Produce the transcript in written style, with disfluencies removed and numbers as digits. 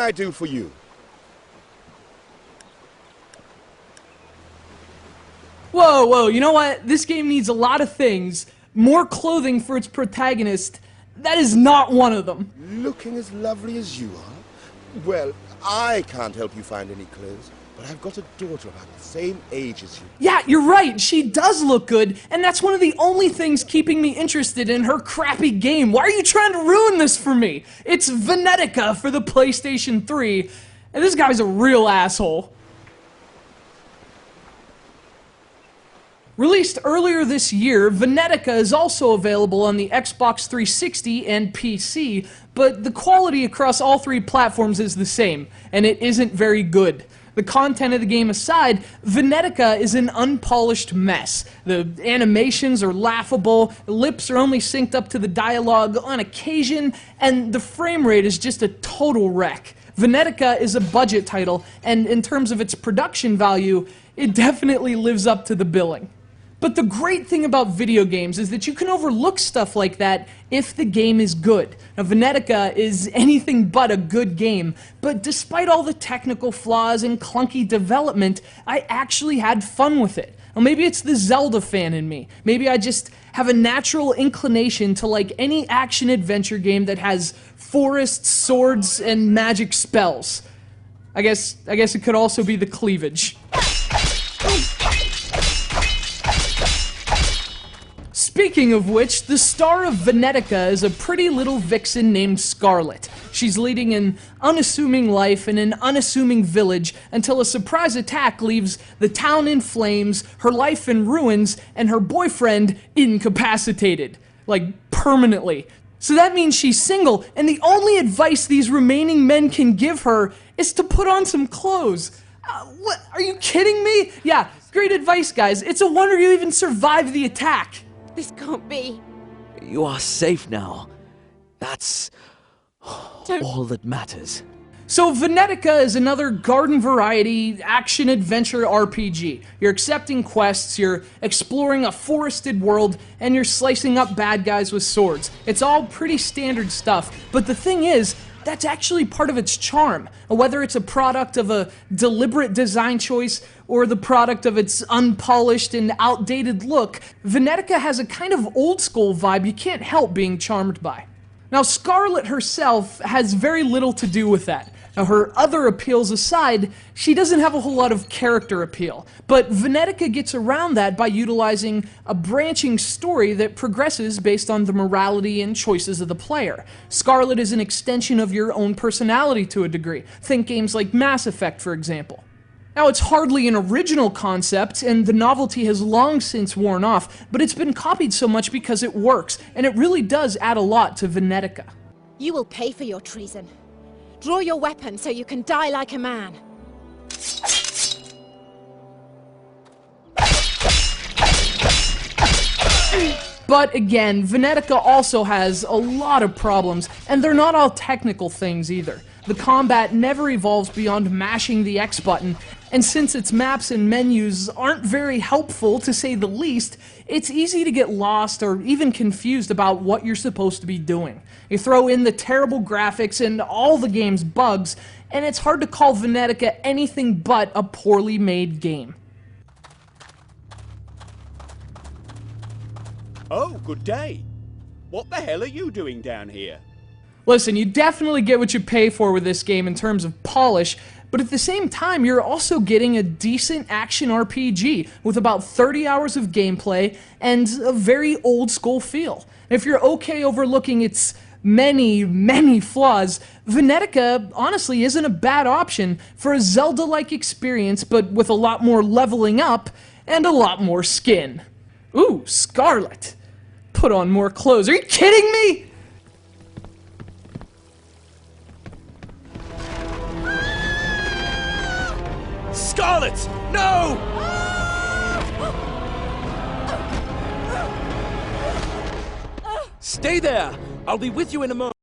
I do for you? Whoa, whoa, you know what? This game needs a lot of things. More clothing for its protagonist. That is not one of them. Looking as lovely as you are? Well, I can't help you find any clothes, but I've got a daughter about the same age as you. Yeah, you're right. She does look good, and that's one of the only things keeping me interested in her crappy game. Why are you trying to ruin this for me? It's VENETICA for the PlayStation 3, and this guy's a real asshole. Released earlier this year, VENETICA is also available on the Xbox 360 and PC, but the quality across all three platforms is the same, and it isn't very good. The content of the game aside, VENETICA is an unpolished mess. The animations are laughable, the lips are only synced up to the dialogue on occasion, and the frame rate is just a total wreck. VENETICA is a budget title, and in terms of its production value, it definitely lives up to the billing. But the great thing about video games is that you can overlook stuff like that if the game is good. Now, VENETICA is anything but a good game, but despite all the technical flaws and clunky development, I actually had fun with it. Now, maybe it's the Zelda fan in me. Maybe I just have a natural inclination to like any action-adventure game that has forests, swords, and magic spells. I guess it could also be the cleavage. Speaking of which, the star of VENETICA is a pretty little vixen named Scarlet. She's leading an unassuming life in an unassuming village until a surprise attack leaves the town in flames, her life in ruins, and her boyfriend incapacitated. Like, permanently. So that means she's single, and the only advice these remaining men can give her is to put on some clothes. What? Are you kidding me? Yeah, great advice, guys. It's a wonder you even survived the attack. This can't be. You are safe now. That's all that matters. So VENETICA is another garden variety action-adventure RPG. You're accepting quests, you're exploring a forested world, and you're slicing up bad guys with swords. It's all pretty standard stuff, but the thing is, that's actually part of its charm. Whether it's a product of a deliberate design choice or the product of its unpolished and outdated look, VENETICA has a kind of old-school vibe you can't help being charmed by. Now, Scarlet herself has very little to do with that. Now, her other appeals aside, she doesn't have a whole lot of character appeal, but VENETICA gets around that by utilizing a branching story that progresses based on the morality and choices of the player. Scarlet is an extension of your own personality to a degree. Think games like Mass Effect, for example. Now, it's hardly an original concept, and the novelty has long since worn off, but it's been copied so much because it works, and it really does add a lot to VENETICA. You will pay for your treason. Draw your weapon so you can die like a man. But again, VENETICA also has a lot of problems, and they're not all technical things either. The combat never evolves beyond mashing the X button, and since its maps and menus aren't very helpful, to say the least, it's easy to get lost or even confused about what you're supposed to be doing. You throw in the terrible graphics and all the game's bugs, and it's hard to call VENETICA anything but a poorly made game. Oh, good day. What the hell are you doing down here? Listen, you definitely get what you pay for with this game in terms of polish, but at the same time, you're also getting a decent action RPG with about 30 hours of gameplay and a very old-school feel. If you're okay overlooking its many flaws, VENETICA honestly isn't a bad option for a Zelda-like experience, but with a lot more leveling up and a lot more skin. Ooh, Scarlet. Put on more clothes. Are you kidding me? Scarlet! No! Stay there! I'll be with you in a moment.